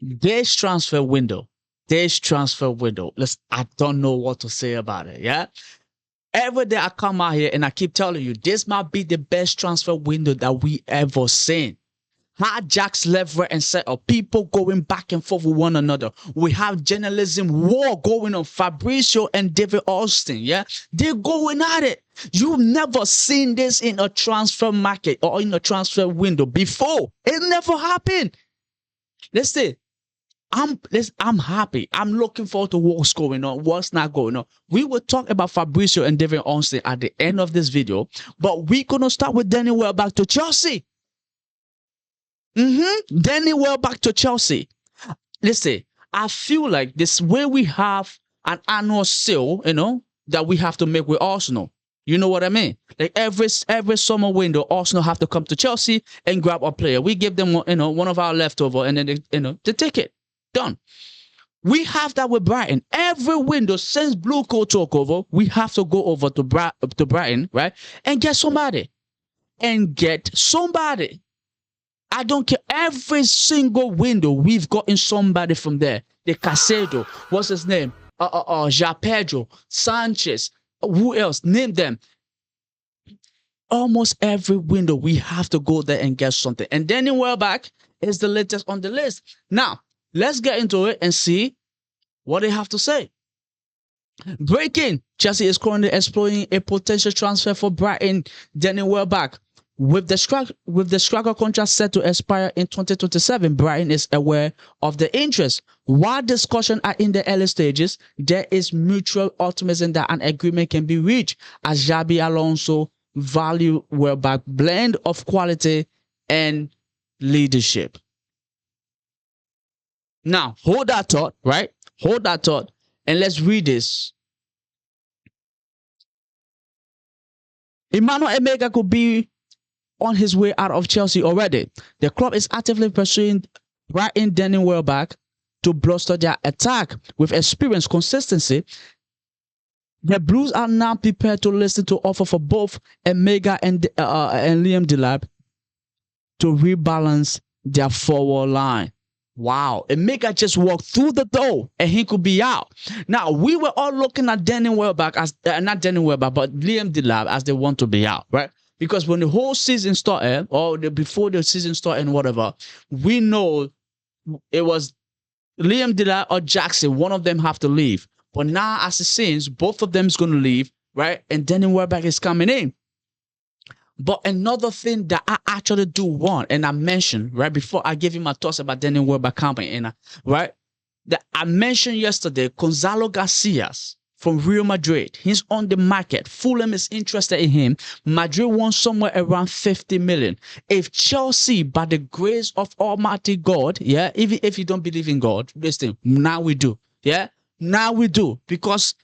This transfer window, this transfer window. I don't know what to say about it. Yeah. Every day I come out here and I keep telling you, this might be the best transfer window that we ever seen. Hijacks left, right, and center. People going back and forth with one another. We have journalism war going on. Fabrizio and David Austin, yeah, they're going at it. You've never seen this in a transfer market or in a transfer window before. It never happened. Listen, I'm happy. I'm looking forward to what's going on, what's not going on. We will talk about Fabrizio and David Austin at the end of this video, but we're gonna start with Danny Welbeck to Chelsea. Danny Welbeck to Chelsea. Listen, I feel like this way we have an annual sale, that we have to make with Arsenal. You know what I mean? Like every summer window, Arsenal have to come to Chelsea and grab a player. We give them, one of our leftover, and then they take it. Done. We have that with Brighton. Every window since Blue Coat took over, we have to go over to Brighton, right? And get somebody. I don't care. Every single window, we've gotten somebody from there. The Casado, what's his name? Ja Pedro, Sanchez, who else? Name them. Almost every window, we have to go there and get something. And Danny Welbeck is the latest on the list. Now, let's get into it and see what they have to say. Breaking: Chelsea is currently exploring a potential transfer for Brighton, Danny Welbeck. With the striker contract set to expire in 2027, Brighton is aware of the interest. While discussions are in the early stages, there is mutual optimism that an agreement can be reached, as Xabi Alonso value Welbeck blend of quality and leadership. Now, hold that thought, right? Hold that thought, and let's read this. Emmanuel Emega could be on his way out of Chelsea already. The club is actively pursuing Brighton Danny Welbeck to bolster their attack. With experience, consistency, the Blues are now prepared to listen to offer for both Emega and Liam Delap to rebalance their forward line. Wow, Emega just walked through the door and he could be out. Now, we were all looking at Danny Welbeck as, not Danny Welbeck, but Liam Delap as they want to be out, right? Because when the whole season started, or before the season started and whatever, we know it was Liam Delap or Jackson. One of them have to leave. But now, as it seems, both of them is going to leave, right? And Danny Welbeck is coming in. But another thing that I actually do want, and I mentioned, right, before I gave you my thoughts about Danny Welbeck coming in, right, that I mentioned yesterday, Gonzalo Garcias from Real Madrid. He's on the market. Fulham is interested in him. Madrid wants somewhere around 50 million. If Chelsea, by the grace of Almighty God, yeah, even if you don't believe in God, listen, now we do, yeah, now we do, because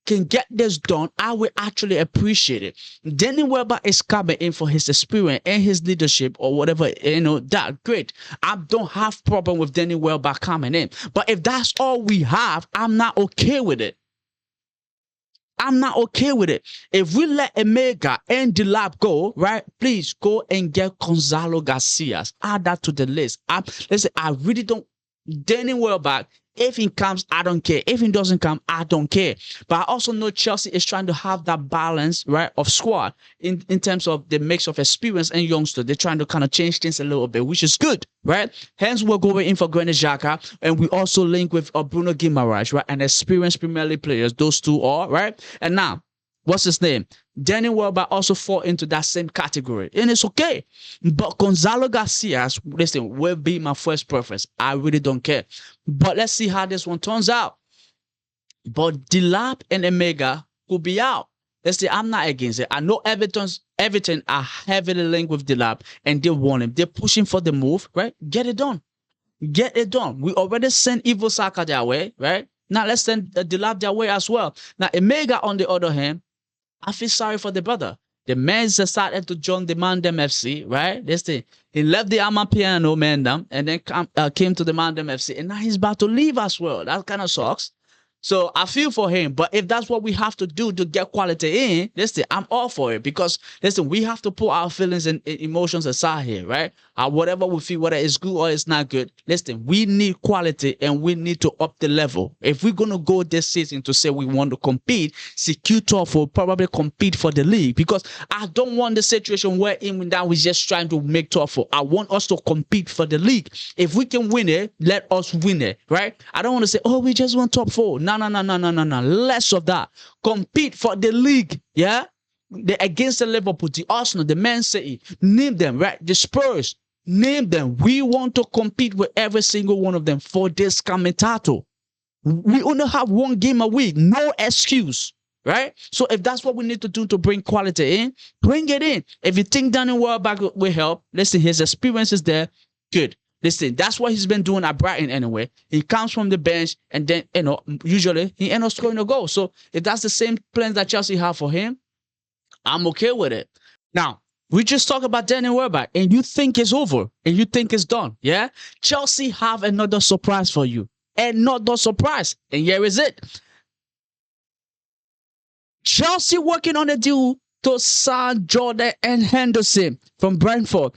can get this done, I will actually appreciate it. Danny Welbeck is coming in for his experience and his leadership or whatever, that great. I don't have problem with Danny Welbeck coming in. But if that's all we have, I'm not okay with it. I'm not okay with it. If we let Emega and Delap go, right, please go and get Gonzalo Garcias. Add that to the list. Listen, I really don't. Danny Welbeck, if he comes, I don't care. If he doesn't come, I don't care. But I also know Chelsea is trying to have that balance, right, of squad in terms of the mix of experience and youngster. They're trying to kind of change things a little bit, which is good, right? Hence, we're going in for Granit Xhaka, and we also link with Bruno Guimaraes, right, and experienced Premier League players. Those two are, right? And now, what's his name? Danny Welbeck also fall into that same category. And it's okay. But Gonzalo Garcias, listen, will be my first preference. I really don't care. But let's see how this one turns out. But Delap and Emega could be out. Let's see, I'm not against it. I know Everton are heavily linked with Delap and they want him. They're pushing for the move, right? Get it done. Get it done. We already sent Xhaka their way, right? Now let's send Delap their way as well. Now Emega, on the other hand, I feel sorry for the brother. The man decided to join the Mandem FC, right? He left the Amapiano Mandem and then came to the Mandem FC, and now he's about to leave as well. That kind of sucks. So I feel for him. But if that's what we have to do to get quality in, listen, I'm all for it. Because listen, we have to put our feelings and emotions aside here, right? Whatever we feel, whether it's good or it's not good. Listen, we need quality and we need to up the level. If we're gonna go this season to say we want to compete, secure top will probably compete for the league. Because I don't want the situation where even now we're just trying to make top four. I want us to compete for the league. If we can win it, let us win it, right? I don't want to say, oh, we just want top four. No. Less of that. Compete for the league, yeah? Against the Liverpool, the Arsenal, the Man City, name them, right? The Spurs, name them. We want to compete with every single one of them for this coming title. We only have one game a week, no excuse, right? So if that's what we need to do to bring quality in, bring it in. If you think Danny Welbeck will help, listen, his experience is there, good. Listen, that's what he's been doing at Brighton anyway. He comes from the bench and then, usually he ends up scoring a goal. So if that's the same plan that Chelsea have for him, I'm okay with it. Now, we just talked about Danny Welbeck and you think it's over and you think it's done, yeah? Chelsea have another surprise for you. Another surprise. And here is it. Chelsea working on a deal to sign Jordan and Henderson from Brentford.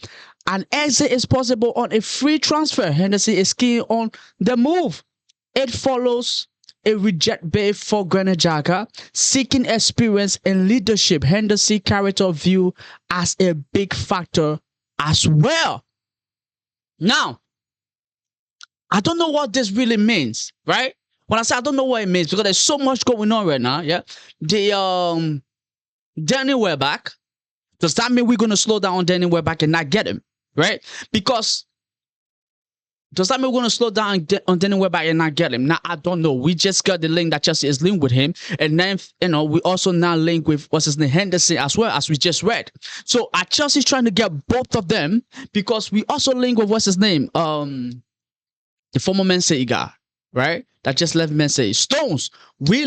An exit is possible on a free transfer. Henderson is keen on the move. It follows a reject bid for Granit Xhaka, seeking experience and leadership. Henderson character view as a big factor as well. Now, I don't know what this really means, right? When I say I don't know what it means, because there's so much going on right now, yeah? The Danny Welbeck, does that mean we're going to slow down on Danny Welbeck and not get him, right? Because does that mean we're going to slow down on Danny Welbeck and not get him? Now, I don't know. We just got the link that Chelsea is linked with him. And then, we also now link with, what's his name, Henderson as well, as we just read. So, Chelsea's trying to get both of them because we also link with, what's his name, the former Man City guy, right? That just left Man City. Stones. We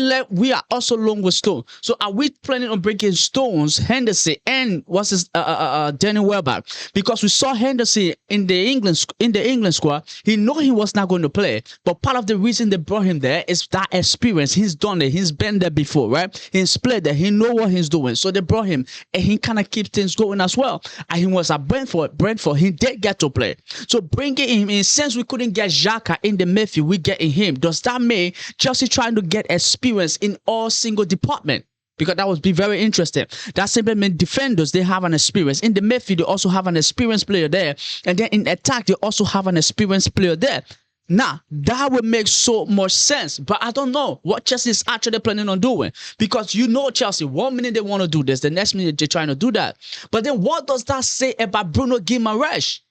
are also along with Stones. So are we planning on bringing Stones, Henderson, and what's his Danny Welbeck? Because we saw Henderson in the England squad. He knew he was not going to play, but part of the reason they brought him there is that experience. He's done it. He's been there before, right? He's played there. He know what he's doing. So they brought him, and he kind of keeps things going as well. And he was at Brentford. He did get to play. So bringing him in, since we couldn't get Xhaka in the midfield, we getting him. Does that mean Chelsea trying to get experience in all single department? Because that would be very interesting. That simply means defenders, they have an experience. In the midfield, they also have an experienced player there. And then in attack, they also have an experienced player there. Now, that would make so much sense. But I don't know what Chelsea is actually planning on doing. Because Chelsea, 1 minute they want to do this, the next minute they're trying to do that. But then what does that say about Bruno Guimaraes?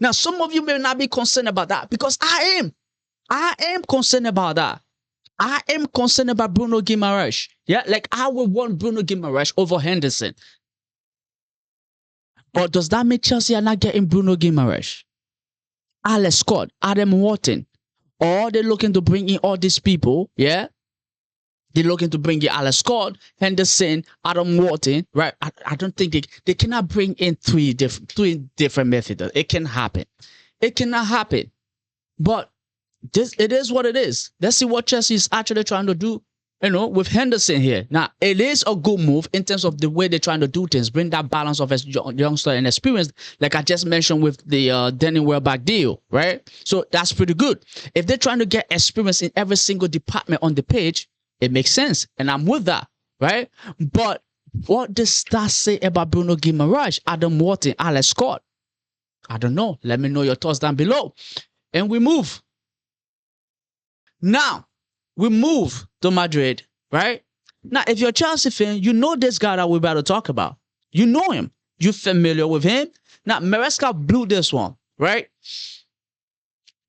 Now, some of you may not be concerned about that because I am. I am concerned about that. I am concerned about Bruno Guimaraes. Yeah, like I would want Bruno Guimaraes over Henderson. But does that mean Chelsea are not getting Bruno Guimaraes? Alex Scott, Adam Wharton, or they're looking to bring in all these people, yeah? They're looking to bring in Alex Scott, Henderson, Adam Wharton, right? I don't think they cannot bring in three different methods. It can happen. It cannot happen. But it is what it is. Let's see what Chelsea is actually trying to do, with Henderson here. Now, it is a good move in terms of the way they're trying to do things, bring that balance of youngster and experience, like I just mentioned with the Danny Welbeck deal, right? So that's pretty good. If they're trying to get experience in every single department on the page, it makes sense, and I'm with that, right? But what does that say about Bruno Guimaraes, Adam Wharton, Alex Scott? I don't know. Let me know your thoughts down below. And we move. Now, we move to Madrid, right? Now, if you're a Chelsea fan, you know this guy that we're about to talk about. You know him. You're familiar with him. Now, Maresca blew this one, right?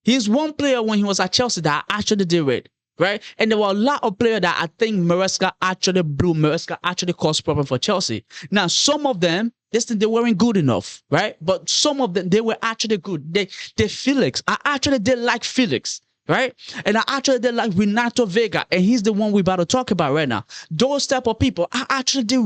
He's one player when he was at Chelsea that I actually did it, right? And there were a lot of players that I think Maresca actually blew. Maresca actually caused problem for Chelsea. Now, some of them, they weren't good enough, right? But some of them, they were actually good. They Felix. I actually did like Felix. Right? And I actually did like Renato Vega, and he's the one we're about to talk about right now. Those type of people, I actually did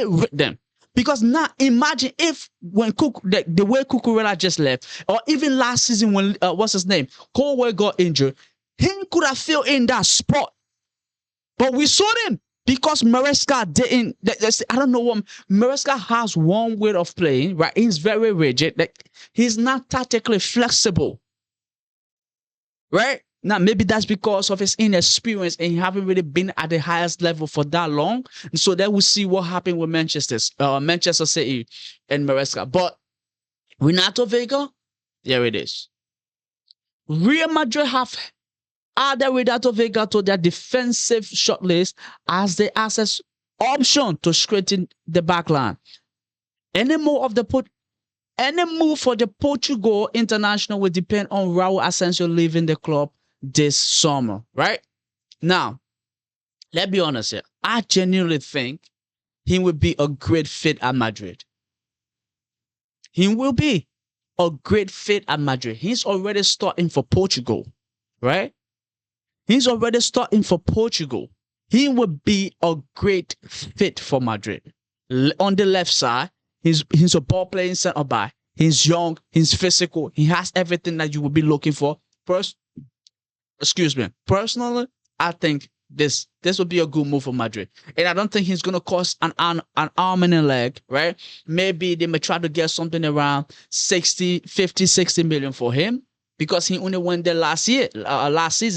with them. Because now imagine if when the way Cucurella just left, or even last season when, what's his name? Colwell got injured, he could have filled in that spot. But we sold him because Maresca didn't. I don't know what Maresca has one way of playing, right? He's very rigid. Like, he's not tactically flexible, right? Now, maybe that's because of his inexperience and he haven't really been at the highest level for that long. And so then we'll see what happened with Manchester City and Maresca. But Renato Vega, there it is. Real Madrid have added Renato Vega to their defensive shortlist as they access option to strengthen the backline. Any move for the Portugal international will depend on Raul Asensio leaving the club this summer, right? Now, let's be honest here. I genuinely think he will be a great fit at Madrid. He will be a great fit at Madrid. He's already starting for Portugal, right? He's already starting for Portugal. He will be a great fit for Madrid. On the left side, he's a ball playing center back. He's young, he's physical, he has everything that you would be looking for. Personally, I think this would be a good move for Madrid. And I don't think he's going to cost an arm and a leg, right? Maybe they may try to get something around 60 million for him because he only went there last season.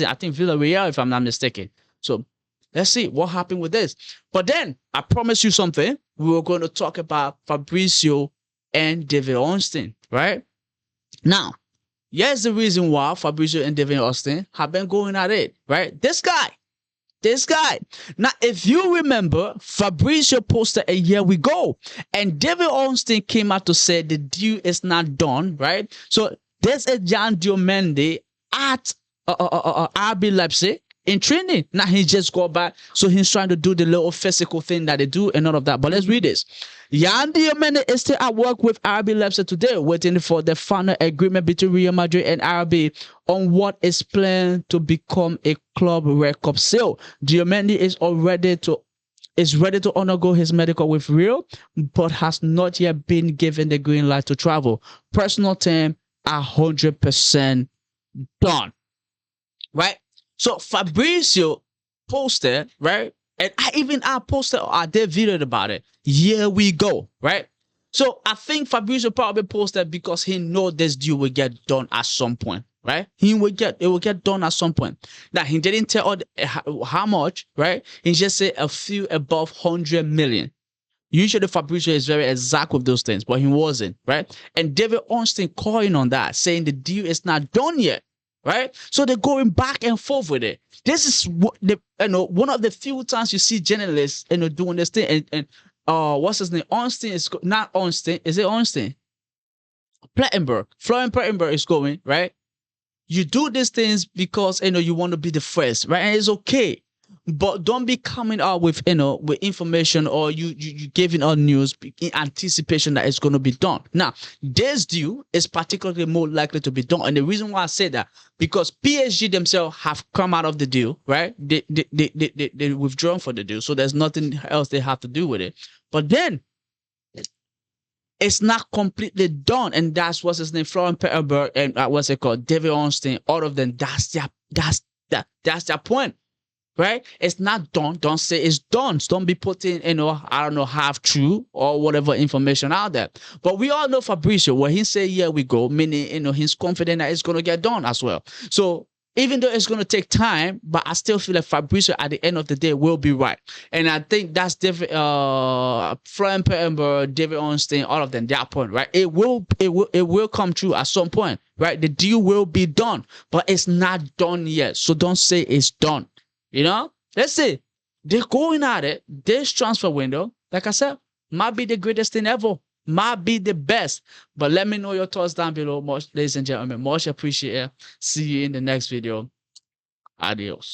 I think Villarreal, if I'm not mistaken. So let's see what happened with this. But then I promise you something. We were going to talk about Fabrizio and David Ornstein, right? Now, here's the reason why Fabrizio and David Ornstein have been going at it, right? This guy. Now, if you remember, Fabrizio posted a year ago, and David Ornstein came out to say the deal is not done, right? So there's a Jan Diomande at RB Leipzig in training. Now he just got back, so he's trying to do the little physical thing that they do and all of that. But let's read this. Jan Diomande is still at work with RB Leipzig today, waiting for the final agreement between Real Madrid and RB on what is planned to become a club record sale. Diomande is ready to undergo his medical with Real, but has not yet been given the green light to travel. Personal term 100% done. Right? So Fabrizio posted, right? And I posted, I did video about it. Here we go, right? So I think Fabrizio probably posted because he knows this deal will get done at some point, right? It will get done at some point. Now, he didn't tell how much, right? He just said a few above 100 million. Usually Fabrizio is very exact with those things, but he wasn't, right? And David Ornstein calling on that, saying the deal is not done yet. Right, so they're going back and forth with it. This is what one of the few times you see journalists doing this thing. And what's his name? Ornstein is not Ornstein. Is it Ornstein? Plettenberg, Florian Plettenberg is going right. You do these things because you want to be the first, right? And it's okay, but don't be coming out with with information or you giving out news in anticipation that it's going to be done. Now, this deal is particularly more likely to be done, and the reason why I say that because PSG themselves have come out of the deal, right? They withdrawn for the deal, so there's nothing else they have to do with it. But then it's not completely done, and that's what's his name, Florian Plettenberg, and what's it called, David Ornstein. All of them. That's their point. Right? It's not done. Don't say it's done. Don't be putting, I don't know, half true or whatever information out there. But we all know Fabrizio, when he say, here we go, meaning, he's confident that it's going to get done as well. So even though it's going to take time, but I still feel like Fabrizio at the end of the day will be right. And I think that's David, Florian Plettenberg, David Ornstein, all of them, their point, right? It will come true at some point, right? The deal will be done, but it's not done yet. So don't say it's done. Let's see. They're going at it. This transfer window, like I said, might be the greatest thing ever. Might be the best. But let me know your thoughts down below, ladies and gentlemen. Much appreciated. See you in the next video. Adios.